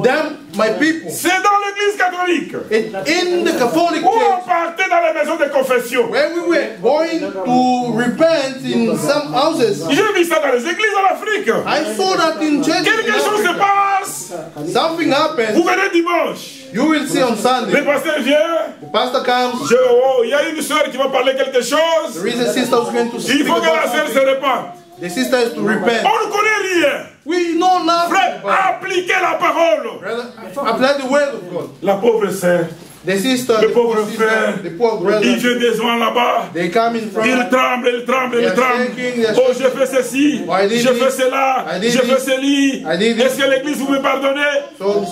them my people. C'est dans l'église catholique. In the Catholic Où on Church, partait dans les maisons de confession. where we were going to repent in some houses. J'ai vu ça dans les églises en Afrique. I saw that in churches. Quelque chose se passe. Something Vous happened. venez dimanche. You will see on Le Sunday. pasteur vient. The pastor comes. Il y a une soeur qui va parler quelque chose. There is a sister who's going to Il speak faut que la about soeur se something. répande. The sister is to repent. On ne connaît rien. We know nothing Frère, about it. appliquez la parole. Brother, apply the word of God. La pauvre sœur, The sister, le the pauvre poor frère, sister, the poor il brother, vient des gens là-bas. they come in front. Il tremble, il tremble, il They are tremble. shaking, they are Oh, shaking. j'ai fait ceci, Oh, I did j'ai this. fait cela, I did j'ai fait this. ceci. I did this. Est-ce que l'église vous me pardonnez? So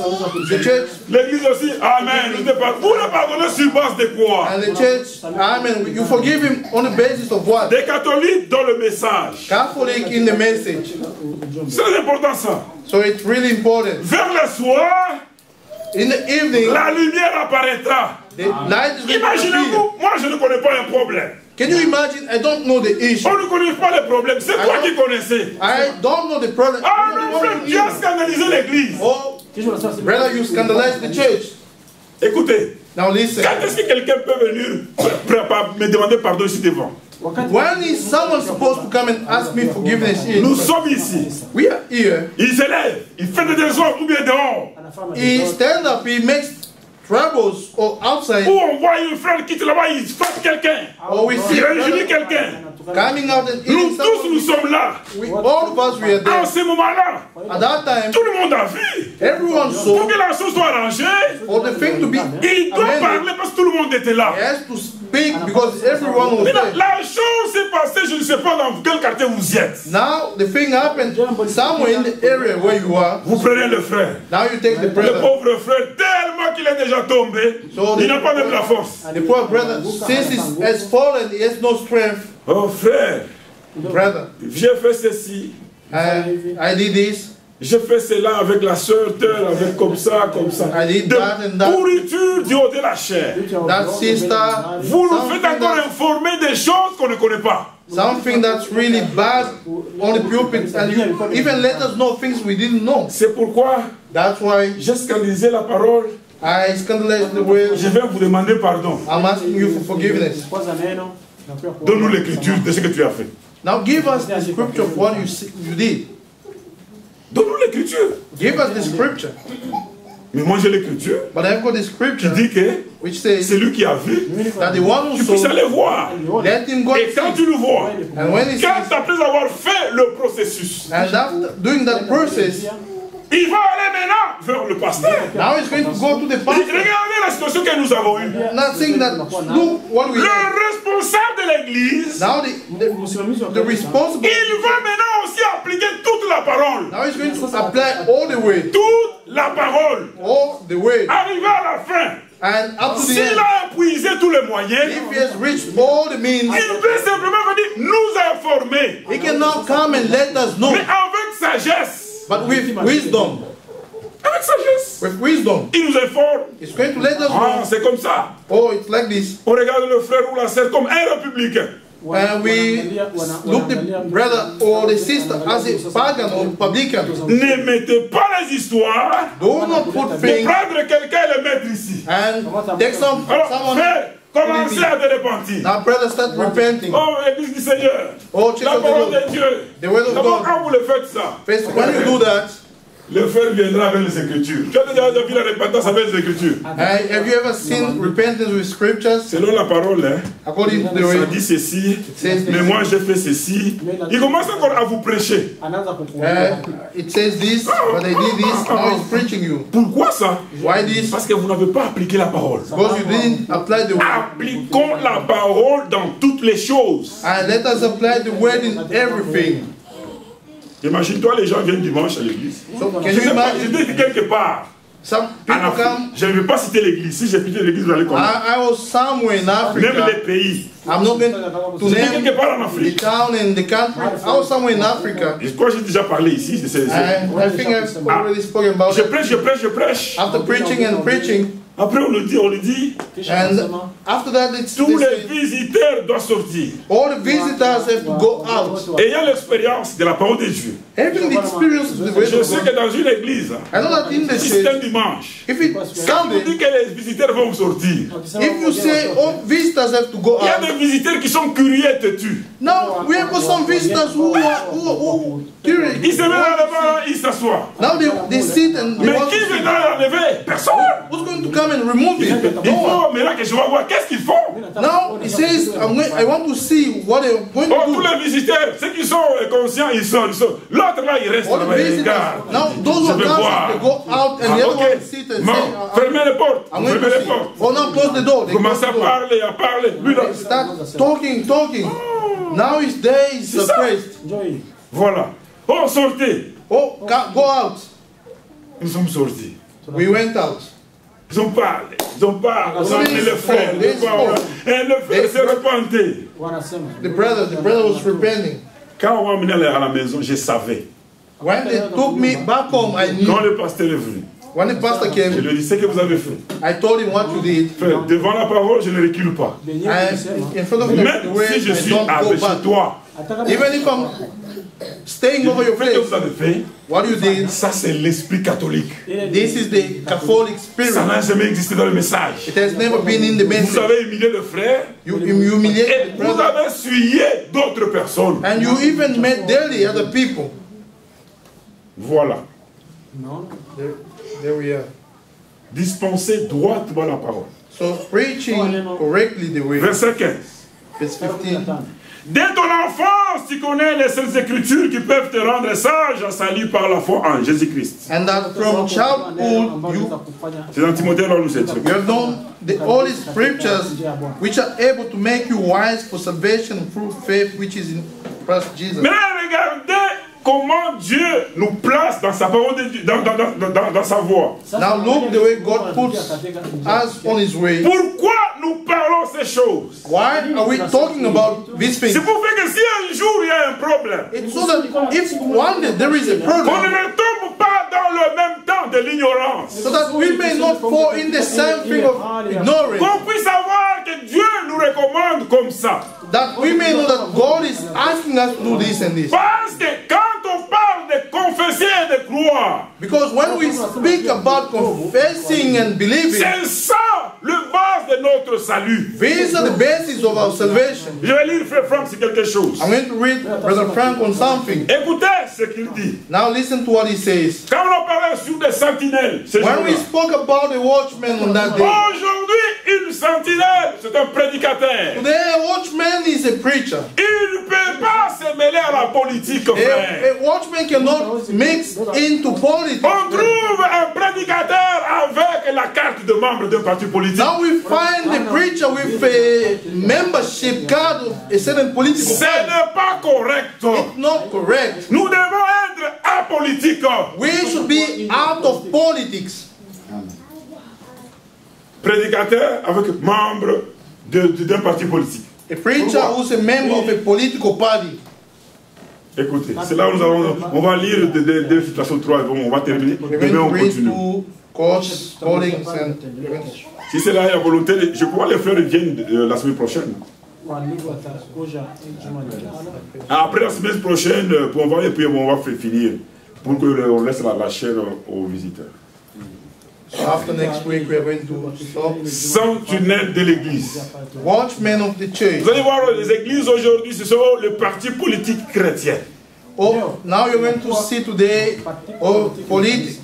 the church L'église aussi, amen. Vous le pardonnez sur base de quoi? and the church, amen. You forgive him on the basis of what? Des catholiques dans le message. Catholic in the message. C'est très important ça. So it's really important. Vers le soir, In the evening, la lumière apparaîtra. the light is going to appear. Imaginez-vous, moi je ne connais pas un problème. Can you imagine? I don't know the issue. On ne connaît pas les problèmes. C'est toi qui connaissais. I don't know the problem. Ah non, frère, tu as scandalisé l'église. Oh, brother, you scandalize the church. Écoutez, Now listen. quand est-ce que quelqu'un peut venir me demander pardon ici devant? When is someone supposed to come and ask me forgiveness here? Nous sommes ici. We are here. Il s'élève, il fait des désordres ou bien dehors. He stand up, he makes troubles or outside, Ou on voit un frère qui est là-bas, il frappe quelqu'un. or we see Il brother injurie quelqu'un. coming out and Nous eating tous, nous someone. sommes là. All of us were En there. ce moment-là, At that time, tout le monde a vu. everyone Pour saw que la chose soit arrangée, for the thing to be il doit amended. parler parce que tout le monde était là. He has to speak because everyone was Mais there. la chose s'est passée, je ne sais pas dans quel quartier vous êtes. Now the thing happened somewhere in the area where you are. Vous prenez le frère. Now you take the Le brother. pauvre frère, tellement qu'il est déjà tombé, il n'a pas même la force. The poor brother, since he has fallen, he has no strength. Oh frère, Brother, j'ai fait ceci, I did this. j'ai fait cela avec la sœur, telle, avec comme ça, comme ça. I did that and De that. pourriture du haut de la chair. That sister, Vous nous faites something, encore informer des choses qu'on ne connaît pas. something that's really bad on the pulpit, and you even let us know things we didn't know. C'est pourquoi That's why j'ai scandalisé la parole. I scandalize the word. Je vais vous demander pardon. I'm asking you for forgiveness. Donne-nous l'écriture de ce que tu as fait. Now give us the scripture of what you did. Donne-nous l'écriture. Give us the scripture. Mais moi j'ai l'écriture But I've got the qui scripture dit que which says c'est lui qui a vu. that the one who Tu puisses saw, aller voir. let him go Et and quand see. tu le vois, And when he quand sees, après avoir fait le processus, and after doing that process, il va aller maintenant vers le pasteur. now he's going to go to the pastor. Regardez la situation que nous avons eue. Not saying that, look what we Le have. responsable de l'église, Now the responsible, il va maintenant aussi appliquer toute la parole. now he's going to apply all the way, Toute la parole. all the way. Arrivé à la fin, And up to the s'il end, a épuisé tous les moyens, if he has reached all the means, il peut simplement venir nous informer. he can now come and let us know. Mais avec sagesse. But with wisdom, Avec sagesse. with wisdom, Il nous informe. he's going to let us Ah, know. c'est comme ça. Oh, it's like this. On regarde le frère ou la sœur comme un républicain. And we look the brother or the sister as a pagan or publican. Ne mettez pas les histoires Do not put de things prendre quelqu'un et le mettre ici. and take Alors, someone. frère, commencez à te repentir. Now, brother, start repenting. Oh, l'église du Seigneur. Oh, church La of the parole Lord. de Dieu. The word of D'abord, God. quand vous le faites ça, First, when you do that, le frère viendra avec les Écritures. Tu as déjà vu la repentance avec les Écritures. have you ever seen repentance with scriptures? Selon la parole, hein, According to the ça way, dit ceci, says mais this. moi j'ai fait ceci. Il commence encore à vous prêcher. It says this, but I did this. Now he's preaching you. Pourquoi ça? Why this? Parce que vous n'avez pas appliqué la parole. Because you didn't apply the word. Appliquons la parole dans toutes les choses. And let us apply the word in everything. Imagine-toi, les gens viennent dimanche à l'église. So can Je you sais pas, imagine? j'étais quelque part. Some En people Afrique. come. Je ne vais pas citer l'église. Si j'ai cité l'église, vous allez comprendre. I was somewhere in Même les Africa. pays. I'm not going to J'étais name quelque part en the Afrique. town and the country. I was somewhere in Africa. Je crois que j'ai déjà parlé ici. I think I've already spoken about Je it. prêche, je prêche, je prêche. After preaching and preaching, Après, on le dit, And after that, tous les visiteurs doivent sortir. all the visitors have to go out. Ayant l'expérience de la parole de Dieu. Having the experience of the word Je of sais God. que dans une église, I know that in the si c'est un church, dimanche, if it's quand vous Sunday, dites que les visiteurs vont sortir, if you say all visitors have to go il y a out, des visiteurs qui sont curieux et têtus. now we have got some visitors who curious. Ils se mettent là-bas, ils s'assoient. Now they sit and they Mais want qui to see. viendra l'enlever? Personne. Who's going to come and remove it? Il No one. faut maintenant que je vais voir qu'est-ce qu'ils font. Now he says, I want to see what they're going Oh, tous to do. les visiteurs, ceux qui sont conscients, ils sont. L'autre là, il reste All là-bas, the il visitors. regarde. Now those Je who vais come, voir. they go out and Ah, the other ok. one sit and Bon, say, fermez les portes. I'm going Fermez to les see. portes. Oh, now close the door. They close Commencez the à door. parler, à parler. Lui là. Start talking. Now his day is C'est ça. suppressed. Voilà. Oh, sortez. Oh, go out. Nous sommes sortis. We went out. Ils ont parlé. Ils ont parlé. Ils ont amené le frère. They Le frère. Et le frère s'est repenti. The brother was repenting. Quand on m'a amené à la maison, je savais. When they took me back home, I Quand knew. le pasteur est venu, When the pastor je came, lui ai dit, ce que vous avez fait. I told him what you did. Frère, devant la parole, je ne recule pas. And in front of the Même word, si je I suis don't go avec chez back. toi, Even if I'm staying over your ce que vous place, avez fait, what you did, ça c'est l'esprit catholique. this is the Catholic spirit. Ça n'a jamais existé dans le message. It has never been in the Vous message. avez humilié le frère You et humiliate the vous brother, avez essuyé d'autres personnes. and you even met daily other people. Voilà. There we are. Dispenser droitement la parole. So preaching correctly the way. Verset 15. Verse 15. Dès ton enfance, tu connais les saintes écritures qui peuvent te rendre sage à salut par la foi en Jésus-Christ. And that from childhood C'est dans Timothée, là, nous c'est you have known the holy scriptures which are able to make you wise for salvation through faith which is in Christ Jesus. Mais regardez comment Dieu nous place dans sa parole de Dieu, dans sa voie. Now look the way God puts us on his way. Pourquoi nous parlons ces choses? Why are we talking about these things? C'est pour faire que si un jour il y a un problème, It's so that if one day there is a on problem, ne tombe pas dans le même temps de l'ignorance. so that we may not fall in the same thing of ignorance, Qu'on puisse savoir que Dieu nous recommande comme ça. that we may know that God is asking us to do this and this. Parce que quand on parle de confesser et de croire, Because when we speak about confessing and believing, c'est ça le base de notre salut. these are the basis of our salvation. Je vais lire Frère Franck sur quelque chose. I'm going to read Brother Frank on something. Écoutez ce qu'il dit. Now listen to what he says. Quand on parlait sur des sentinelles, ce When we jour-là, spoke about the watchman on that day, aujourd'hui, une sentinelle, c'est un prédicateur. today a watchman is a preacher. Il ne peut pas se mêler à la politique, frère. A watchman cannot mix into politics. On trouve un prédicateur avec la carte de membre d'un parti politique. Now we find the preacher with a membership card of a certain political Ce party. n'est pas correct. It's not correct. Nous devons être apolitiques. We should be out of politics. Prédicateur avec membre d'un parti politique. A preacher who's a member of a political party. Écoutez, c'est là où on va lire des situations 3, on va terminer. We're Demain, going on to read continue. two quotes, callings, and Si c'est là la volonté, je crois que les frères viennent la semaine prochaine. Après la semaine prochaine, on va, et puis on va finir pour qu'on laisse la chaîne aux visiteurs. so after next week we are going to stop. Sentinelle de l'église. Watchmen of the church. Vous allez voir, les églises aujourd'hui, ce sont les partis politiques chrétiens. Oh, now you're going to see today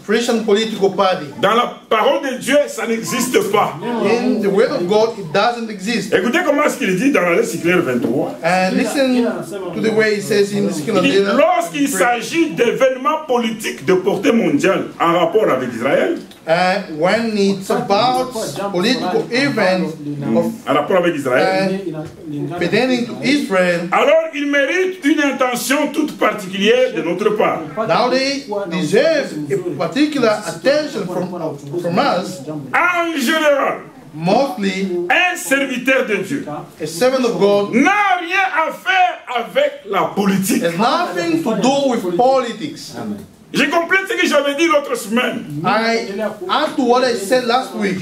Christian political party. Dans la parole de Dieu, ça n'existe pas. In the word of God, it doesn't exist. Écoutez comment est-ce qu'il dit dans la lettre Cyclaire 23. And listen to the way it says in the Il dit, lorsqu'il s'agit d'événements politiques de portée mondiale en rapport avec Israël, when it's about political events en rapport avec Israël, pertaining to Israel, alors il mérite une intention toute particulière de notre part. now they deserve a particular attention from us. En général, Mostly, un serviteur de Dieu a servant of God n'a rien à faire avec la politique. has nothing to do with politics. Je complète ce que j'avais dit l'autre semaine. I add to what I said last week.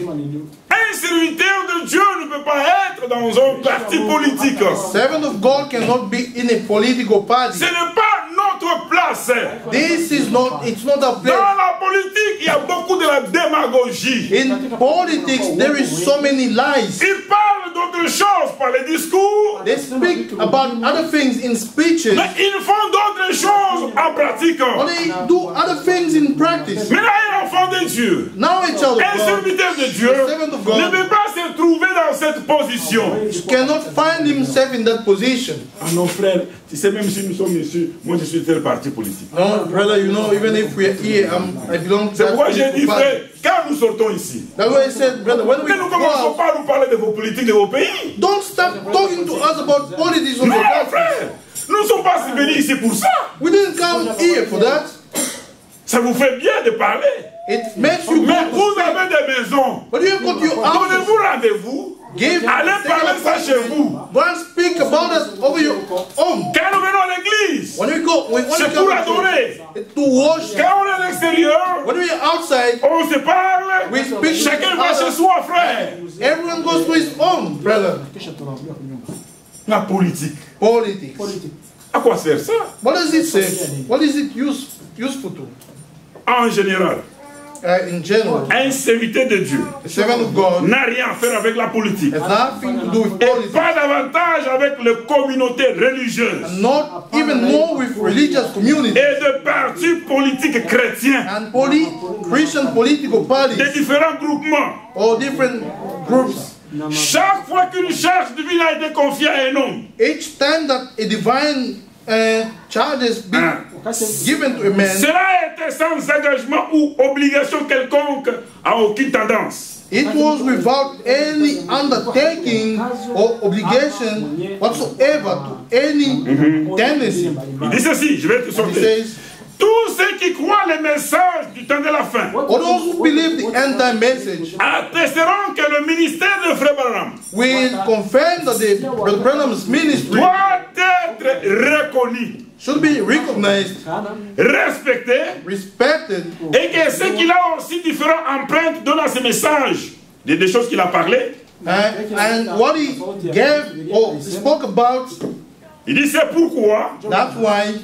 Un serviteur de Dieu ne peut pas être dans un parti politique. Servant of God cannot be in a political party. Ce n'est pas notre place. This is not, it's not a Dans place. la politique, il y a beaucoup de la démagogie. In politics, there is so many lies. Ils parlent d'autres choses par les discours, They speak about other things in speeches, mais ils font d'autres choses en pratique. or they do other things in practice. Mais là, un enfant de Dieu, Now a child of un God serviteur de Dieu, servant of God ne peut pas se trouver dans cette position. cannot find himself in that position. Ah non, frère, tu sais, même si nous sommes ici, moi je suis tel parti politique. No, brother, you know, even if we're here, I belong to C'est that pourquoi j'ai dit, political party. frère, quand nous sortons ici, That's why I said, brother, when we ne nous go commençons out, pas à nous parler de vos politiques de vos pays. don't stop talking to us about politics of Non, your country. frère, nous ne sommes pas venus ici pour ça. We didn't come here for that. Ça vous fait bien de parler. It makes you Mais go vous to avez des maisons. but you got your house. Donnez-vous rendez-vous. Give, Allez parler ça chez vous. go and speak about us over your home. Quand nous venons à l'église, When we go, when we c'est come pour adorer. to worship, Quand on est à l'extérieur, when we are outside, on se parle. we speak to Chacun va each chez other. soi, frère. Everyone goes to his home, brother. La politique. Politics. À quoi sert ça? What does it say? What is it useful to? En général, In general, un serviteur de Dieu a servant of God n'a rien à faire avec la politique. has nothing to do with Et politics. pas davantage avec les communautés religieuses Not even more with religious communities et de partis politiques chrétiens, and Christian political parties des différents groupements. or different groups. Chaque fois qu'une charge divine a été confiée à un homme, Each time that a divine charge is given to a man, cela a été sans engagement ou obligation quelconque à aucune tendance. it was without any undertaking or obligation whatsoever to any tendency. Il dit ceci, je vais te He sortir. says, Tous ceux qui croient les messages du temps de la fin all those who believe the end-time message attesteront que le ministère de Frère Branham will confirm that the Brother Branham's ministry doit être reconnu, should be recognized, respecté, respected, et que ce qu'il a aussi différentes empreintes donnant ces messages, des choses qu'il a parlé. and what he gave or spoke about. Il dit c'est pourquoi That's why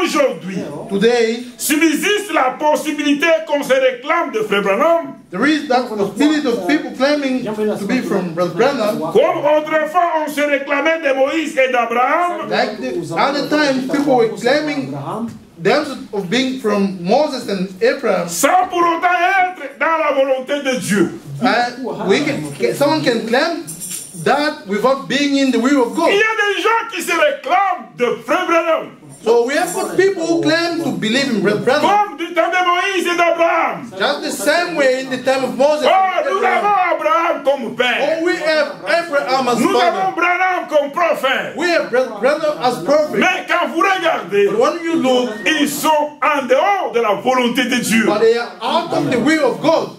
aujourd'hui today subsiste la possibilité qu'on se réclame de Frère Branham, there is that possibility of people claiming to be from Brother Branham. comme autrefois on se réclamait de Moïse et d'Abraham, Like the other times, people were claiming themselves of being from Moses and Abraham. sans pour autant être dans la volonté de Dieu. Someone can claim that without being in the will of Il God. y a des gens qui se réclament de Frère Branham, So we have got people who claim to believe in Brother Branham, comme du temps de Moïse et d'Abraham. just the same way in the time of Moses. Oh, nous avons Abraham comme père. Oh, we have Abraham as Nous avons father. Branham comme prophète. We have Brother Branham as prophet. Mais quand vous regardez, But when you look, ils sont en dehors de la volonté de Dieu. but they are out of the will of God.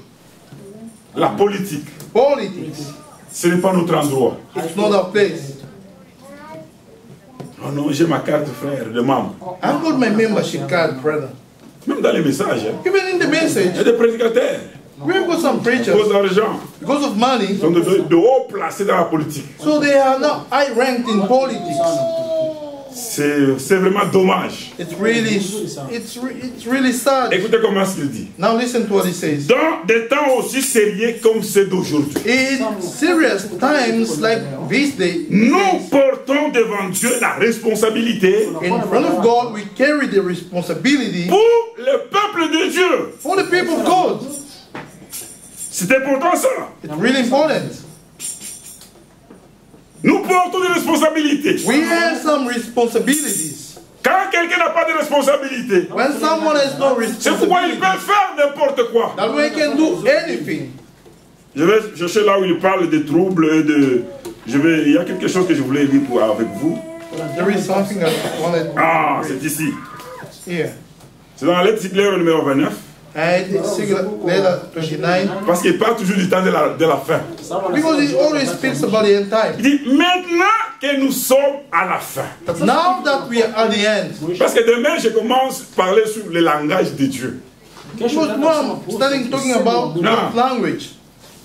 La politique, Politics, ce n'est pas notre endroit. it's not our place. Oh non, j'ai ma carte frère de membre. I've got my membership card, brother. Même dans les messages, hein. Even in the Il y a message, des prédicateurs, we've got some preachers, cause d'argent, because of money, sont de haut placés dans la politique. so they are not high ranked in politics. C'est vraiment dommage. It's really sad. Écoutez comment il dit. Now listen to what he says. Dans des temps aussi sérieux comme ceux d'aujourd'hui, In serious times like this day, nous portons devant Dieu la responsabilité in front of God, we carry the responsibility pour le peuple de Dieu. for the people of God. C'est important ça. It's really important. Nous portons des responsabilités. We have some responsibilities. Quand quelqu'un n'a pas de responsabilité, When someone has no c'est pourquoi il responsibility, peut faire n'importe quoi. that way can do anything. Je vais chercher là où il parle de troubles et de... Il y a quelque chose que je voulais lire avec vous. There is something I wanted to Ah, c'est ici. here. C'est dans la lettre Ziegler numéro 29. And letter 29. Parce qu'il parle toujours du temps de la fin. Because he always speaks about the end time. Il dit maintenant que nous sommes à la fin. Now that we are at the end. Parce que demain je commence à parler sur le langage de Dieu. Because now I'm starting talking about God's language.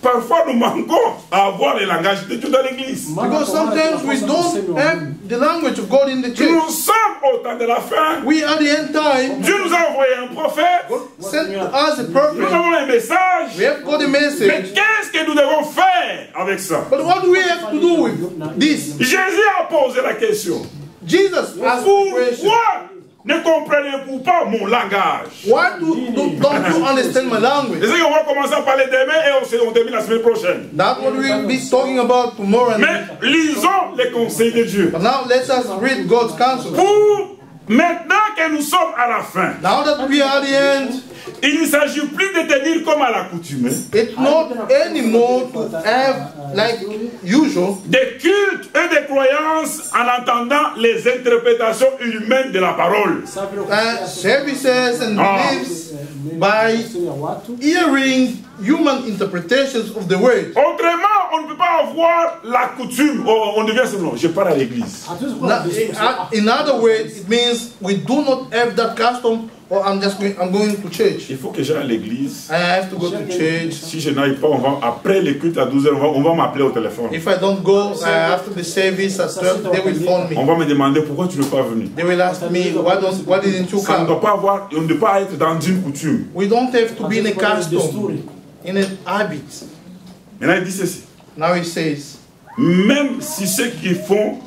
Parfois nous manquons à avoir le langage de Dieu dans l'église. Because sometimes we don't have the language of God in the church. Nous sommes au temps de la fin. We are at the end time. Dieu nous a envoyé un prophète. Sent to us a Nous prophet. avons un message. We have got a Mais message. qu'est-ce que nous devons faire avec ça? But what do we have to do with this? Jésus a posé la question. Jesus asked the question. Pourquoi ne comprenez-vous pas mon langage? Why don't you understand my language? C'est ce qu'on va commencer à parler demain et on termine la semaine prochaine. That's what we'll be talking about tomorrow. Mais lisons les conseils de Dieu. But now let us read God's counsel. Pour maintenant que nous sommes à la fin, Now that we are at the end, il ne s'agit plus de tenir comme à l'accoutumée it's not anymore to have like usual des cultes et des croyances en entendant les interprétations humaines de la parole. services and beliefs by hearing human interpretations of the word. Autrement, on ne peut pas avoir la coutume. On devient simplement, je pars à l'église. In other words, it means we do not have that custom, or I'm going to church. Il faut que j'aille à l'église. I have to go to church. Si je n'aille pas, après le culte à 12h, on va m'appeler au téléphone. If I don't go after the service at 12, they will phone On me. va me demander pourquoi tu n'es pas venu. They will ask me, why didn't you Ça ne doit come? pas avoir, on ne doit pas être dans une coutume. We don't have to be in a custom, in an habit. Maintenant, il dit ceci. Now he says, Même si ceux qui font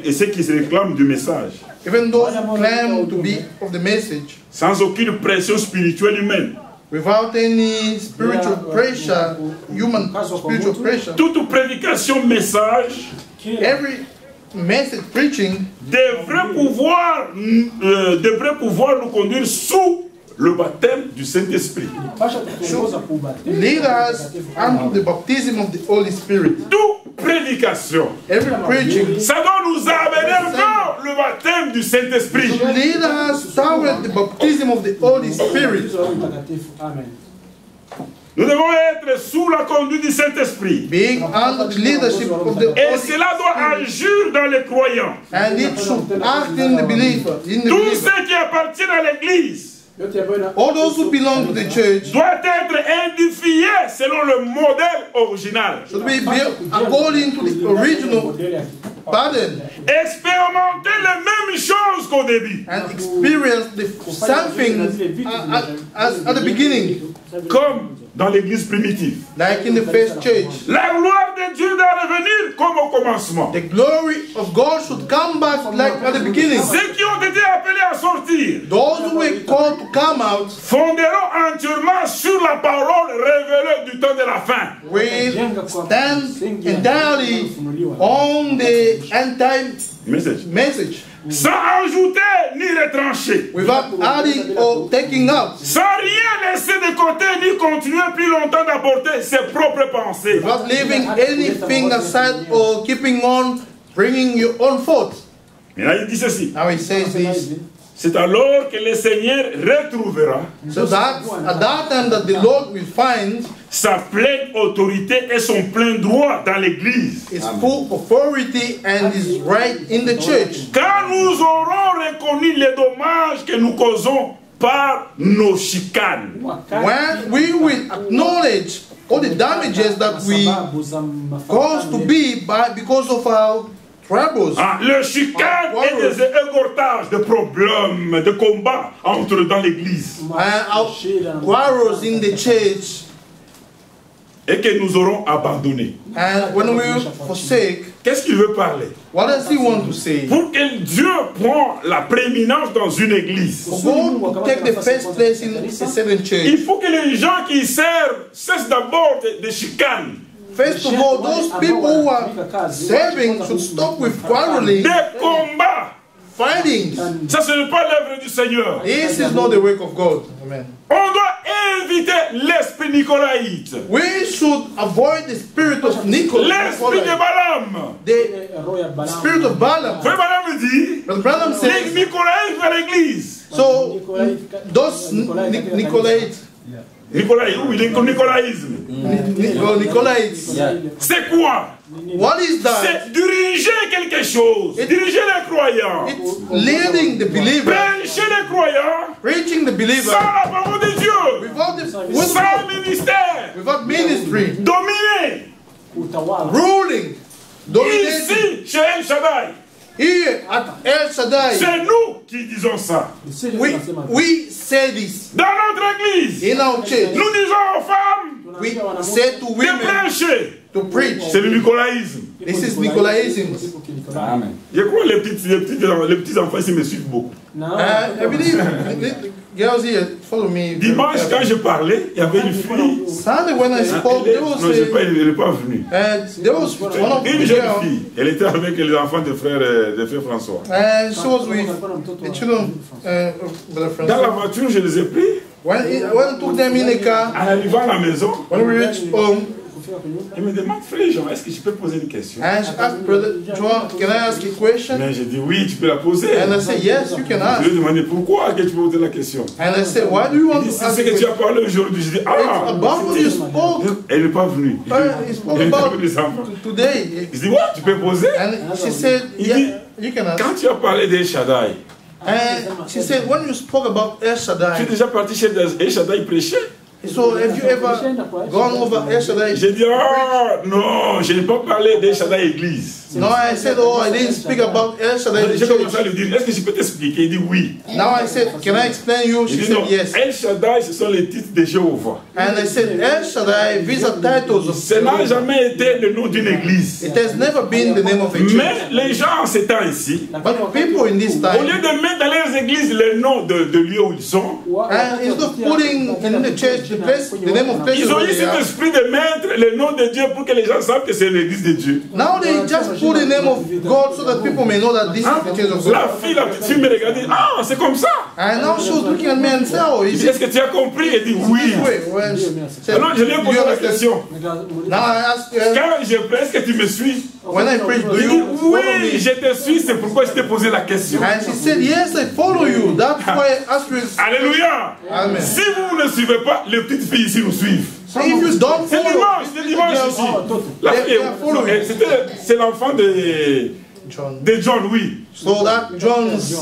et ceux qui se réclament du message, even those who claim to be of the message, sans aucune pression spirituelle humaine, without any spiritual pressure, human spiritual pressure, toute prédication message every message preaching devrait pouvoir nous conduire sous le baptême du Saint-Esprit. lead us unto the baptism of the Holy Spirit. Toute prédication, Every preaching ça doit nous amener vers le baptême du Saint-Esprit. lead us toward the baptism of the Holy Spirit. Nous devons être sous la conduite du Saint-Esprit. Being under the leadership of the Et Holy cela doit Spirit. agir dans les croyants. And it should act in the believer. Tous ceux qui appartiennent à l'Église All those who belong to the church doivent être édifiés selon le modèle original. should be built according to the original pattern Expérimenter les mêmes choses qu'au début. and experience the same things as at the beginning, Comme dans l'église primitive. like in the first church. La gloire de Dieu doit revenir comme au commencement. The glory of God should come back like at the beginning. Ceux qui ont été appelés à sortir Those who were called to come out fonderont entièrement sur la parole révélée du temps de la fin. will stand entirely on the end time message Sans ajouter ni retrancher. without adding or taking out, Sans rien laisser de côté ni continuer plus longtemps d'apporter ses propres pensées. without leaving anything aside or keeping on bringing your own thoughts. Maintenant il dit ceci. Now he says this. C'est alors que le Seigneur retrouvera So that at that time that the Lord will find sa pleine autorité et son plein droit dans l'église. his full authority and his right in the church. Quand nous aurons reconnu les dommages que nous causons par nos chicanes. When we will acknowledge all the damages that we cause to be because of our troubles, Le chicane et des égortages, de problèmes, de combats entre dans l'église. our quarrels in the church, Et que nous aurons abandonné. and when we forsake, Qu'est-ce qu'il veut parler? what does he want to say? Pour que Dieu prenne la prééminence dans une église, For God to take the first place in the seventh il church, faut que les gens qui servent cessent d'abord de chicanes, first of all, those people who are serving should stop with quarreling, des combats. fighting. Ça, ce n'est pas l'œuvre du Seigneur. This is not the work of God. Amen. On doit éviter l'esprit nicolaïte, We should avoid the spirit of Nicholas, l'esprit de Balaam. the spirit of Balaam. Frère Balaam dit, But Balaam les says, nicolaïtes à l'église. So those Nicolaites. Nicolaïsme. Nicolaites. C'est quoi? What is that? C'est diriger quelque chose. Diriger les croyants. It's leading the believer. Prêcher les croyants. Preaching the believer. Sans la parole de Dieu. Sans ministère. Without ministry. Dominer. Ruling. Dominating. Ici, chez El Shaddai. Here at El Shaddai. C'est nous qui disons ça. We say this. Dans notre église. In our church. Nous disons aux femmes. We say to women. De prêcher. To preach. C'est le nicolaïsme. This is Nicolaism. Amen. Je crois que les petits enfants ici me suivent beaucoup. I believe the girls here follow me. Dimanche, quand je parlais, il y avait une fille. Sunday, when I spoke, there was elle n'est pas venue. there was one of Une the jeune girls. fille. Elle était avec les enfants de frère François. She was with the children of Brother Dans la Francois. voiture, je les ai pris. When I took them in the car, En arrivant à la maison, when we reached home, elle me demande, frère Jean, est-ce que je peux poser une question? and she asked Brother John, can I ask you a question? Mais j'ai dit oui, tu peux la poser. And I said, yes, you can Je ask. lui ai demandé pourquoi que tu peux poser la question. And I said, why do you want to C'est ask ce a que tu question? as parlé aujourd'hui. Je dis, It's ah, about what you spoke. elle n'est pas venue. You spoke Elle était about avec les enfants. today. Je dis, ouais, tu peux poser. And she said, yeah, you can ask. Quand tu as parlé d'El Shaddai, And she said, when you spoke about El tu es Shaddai, déjà parti chez El Shaddai prêcher? so have you ever gone over El Shaddai? J'ai dit, oh non, je n'ai pas parlé d'El Shaddai Église. No, I said, oh, I didn't speak about El Shaddai the J'ai commencé à church. lui dire, est-ce que je peux t'expliquer? Il dit oui. Now I said, can I explain you? Il She dit non, said, yes. El Shaddai, ce sont les titres de Jéhovah. And I said, El Shaddai, these are titles of Ça n'a Jehovah. jamais été le nom d'une église. It has never been the name of a church. Mais les gens en ces temps ici, But people in this au time, lieu de mettre dans leurs églises le nom de lieu où ils sont, and instead of putting in the church the place, the name of places ils ont where eu they cet are, esprit de mettre le nom de Dieu pour que les gens savent que c'est l'église de Dieu. now they just put the name of God so that people may know that this is the church of La God. petite fille me regarde et dit, ah, c'est comme ça. And now she was looking at me and said, oh, Je is dis, est-ce it que tu as compris? Elle dit oui. this way? When she said, Alors je lui ai "Do posé you la understand?" question. Now I asked her, Quand je prie, est-ce que tu me suis? when I preach, do Il dit, you follow oui, me? je te suis, c'est pourquoi je t'ai posé la question. And she said, yes, I follow you. That's why I asked you. Alléluia. Amen. Si vous ne suivez pas, les petites filles ici nous suivent. So if you don't C'est follow, dimanche ici. La They fille, are following. c'est l'enfant John. de John, oui. So that John's,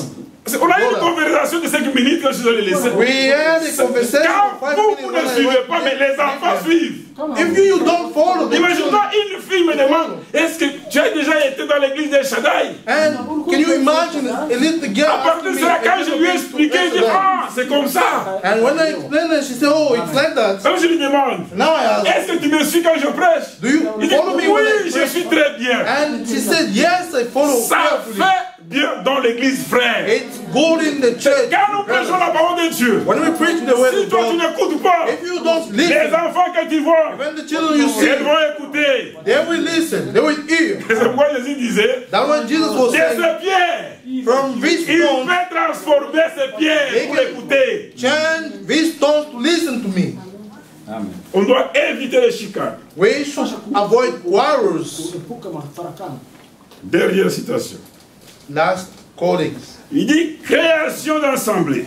On a eu une conversation de 5 minutes quand je suis allé laisser. we had a conversation for Quand 5 vous, minutes vous when ne I suivez went pas, mais les enfants suivent. If you don't follow, the Imagine-toi, children, une fille me demande, est-ce que tu as déjà été dans l'église d'El Shaddai? and can you imagine a little girl À partir de asking me, cela, quand have je you lui ai been to expliqué, El je dis, Shaddai? ah, c'est comme ça. And when I explained it, she said, oh, it's like that. Alors je lui demande, Now I asked, est-ce que tu me suis quand je prêche? do you Il dit, follow me when I oui, je preach? suis très bien. And she said, yes, I follow Ça carefully. fait bien dans l'église, frère. It's good in the church. Quand nous prêchons la parole de Dieu, When we preach the word si of toi tu God, n'écoutes pas, if you don't les listen, enfants que tu vois, when the children you see, ils vont écouter. they will listen, they will hear. Et c'est pourquoi Jésus disait, That's what Jesus was de saying. ces pierres, From these il stones, peut transformer ces pierres pour écouter. change these stones to listen to me. On doit éviter les chicanes. We should avoid quarrels. Dernière citation. Last callings. Il dit création d'assemblée.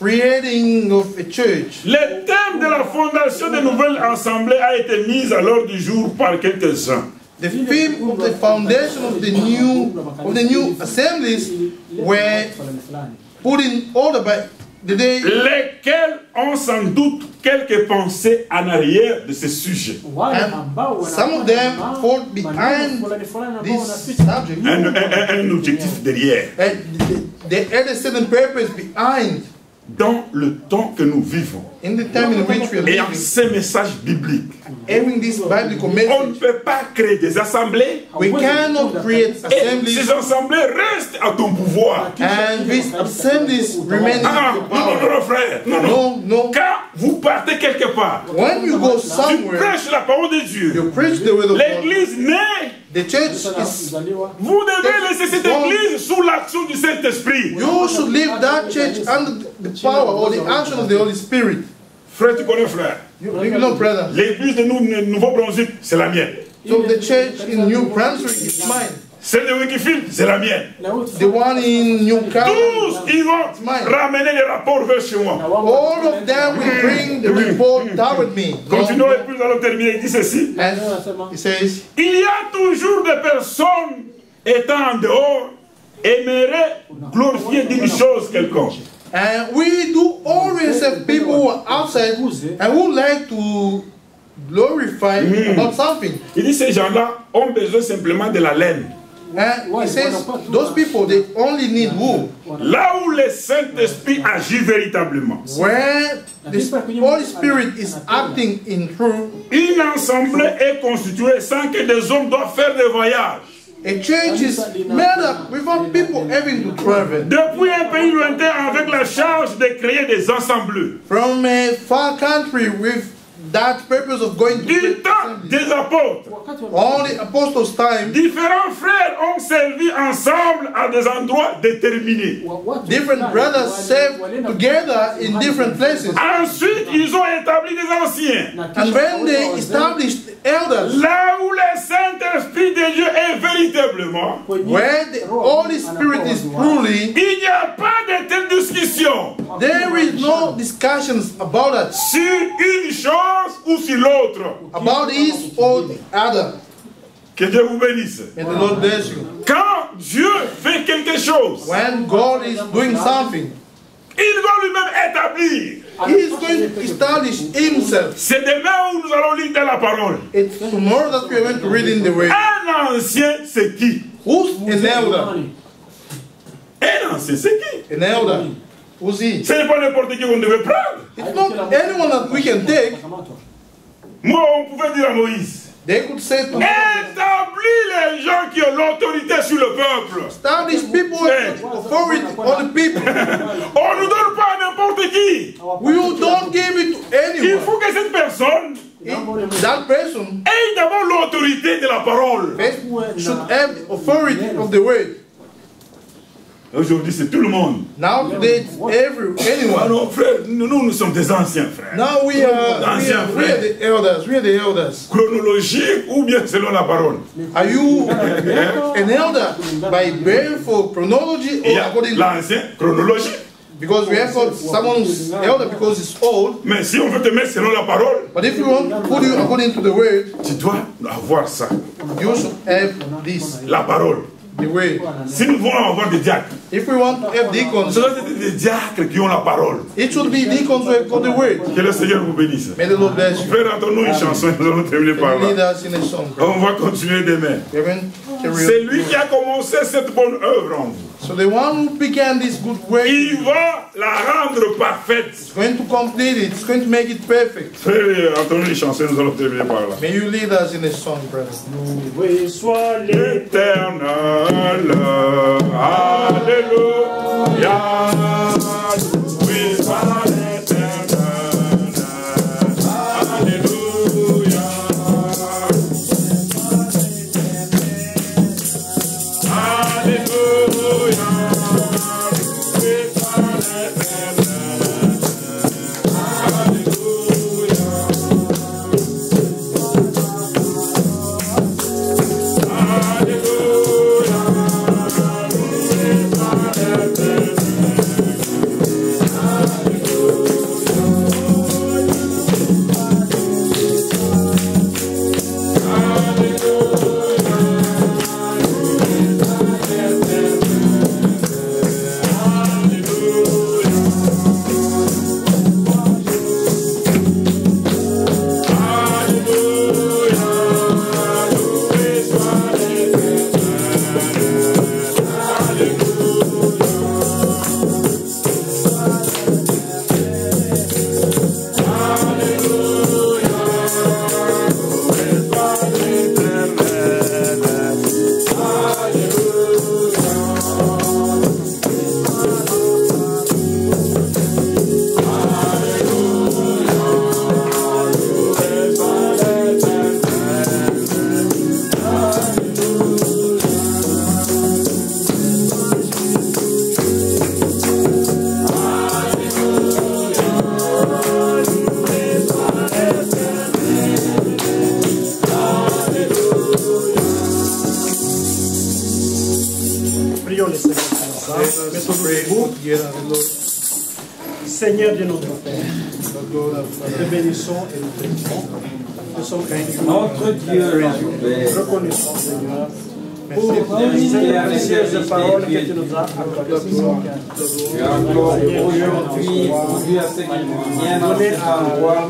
Creating of a church. Le thème de la fondation de nouvelles assemblées a été mis à l'ordre du jour par quelques-uns. The theme of the foundation of the new assemblies were put in order by the day. Lesquels ont sans doute quelques pensées en arrière de ce sujet. And some of them fall behind this subject. Un objectif derrière. And they had a certain purpose behind Dans le temps que nous vivons, in the time in which we are et en living, ces messages bibliques, having this biblical on ne message. peut pas créer des assemblées We cannot create et assemblies, ces assemblées restent à ton pouvoir. and these assemblies remain in Ah, your non, power. non, non, frère. Non, non. No, no. Quand vous partez quelque part, When you go tu somewhere, prêches la parole de Dieu. you preach the word of God. L'église naît. The church is. Vous devez laisser cette église sous l'action du Saint-Esprit. You should leave that church under the power or the action of the Holy Spirit. Frère, tu connais, frère. You know, brother. L'église de Nouveau-Brunswick, c'est la mienne. So the church in New Brunswick is mine. Celle de Wikifield, c'est la mienne. The one in Newcastle. Tous, ils vont ramener les rapports vers chez moi. All of them will bring the report toward me. Continuons et puis nous allons terminer. Il dit ceci. And he says, il y a toujours des personnes étant en dehors aimeraient glorifier d'une chose quelconque. and we do always have people who are outside and who like to glorify about something. Il dit ces gens-là ont besoin simplement de la laine. And he says, those people, they only need wool. Là où le Saint-Esprit agit véritablement. Where the Holy Spirit is acting in truth, Une assemblée est constituée sans que des hommes doivent faire des voyages. a church is made up without people having to travel. Depuis un pays lointain avec la charge de créer des assemblées. From a far country with that purpose of going to Du temps des apôtres, all the apostles' time, différents frères ont servi ensemble à des endroits déterminés. different brothers served together in different places. Ensuite, ils ont établi des anciens. And when they established elders, Là où le Saint-Esprit de Dieu est véritablement, where the Holy Spirit is truly, il n'y a pas de telle discussion there is no discussions about it, sur une chose ou sur l'autre. about this or the other. Que Dieu vous bénisse. May the Lord bless you. Quand Dieu fait quelque chose, When God is doing something, il va lui-même établir. He is going to establish Himself. C'est demain où nous allons lire dans la parole. It's tomorrow that we are going to read in the Word. Un ancien, c'est qui? Who's an elder? Un ancien, c'est qui? An elder. Who's he? Ce n'est pas n'importe qui qu'on devait prendre. It's not anyone that we can take. Moi, on pouvait dire à Moïse, They could say to établis les gens qui ont l'autorité sur le peuple. establish people with authority on the people. On ne nous donne pas à n'importe qui. We don't give it to Il anyone. faut que cette personne That person ait d'abord l'autorité de la parole. first should have the authority of the Word. Aujourd'hui, c'est tout le monde. Now today, it's anyone. Non, frère, nous sommes des anciens frères. Now we are the elders. We are the elders. Chronologique ou bien selon la parole. Are you an elder by birth or chronology Il y or a according to... l'ancien chronologique. Because we have got someone who's elder because he's old. Mais si on veut te mettre selon la parole, But if you want to put you according to the Word, tu dois avoir ça. you should have this, La parole. the Word. Si nous voulons avoir des diacres, If we want to have ce deacons, doit être des diacres qui ont la parole. it should be deacons who have got the Word. Que le Seigneur vous bénisse. May the Lord bless you. Frère, entendons une chanson et nous allons terminer par Lead là. us in a song. On va continuer demain. Amen. C'est lui qui a commencé cette bonne œuvre en vous. So the one who began this good work Il is va la rendre parfaite. going to complete it. It's going to make it perfect. Frère, entendons une chanson et nous allons terminer par là. May you lead us in a song, brother. Loué soit L'éternel, alléluia, loué soit l'éternel, alléluia, alléluia, loué soit l'éternel, alléluia. prions le Seigneur pour ça. Mettons-nous debout. Seigneur de notre Père, nous te bénissons et nous te bénissons. Nous sommes Notre Dieu, reconnaissants, Seigneur, pour ces précieuses paroles que tu nous as accordées. et encore aujourd'hui, Dieu a fait qu'il vient à voir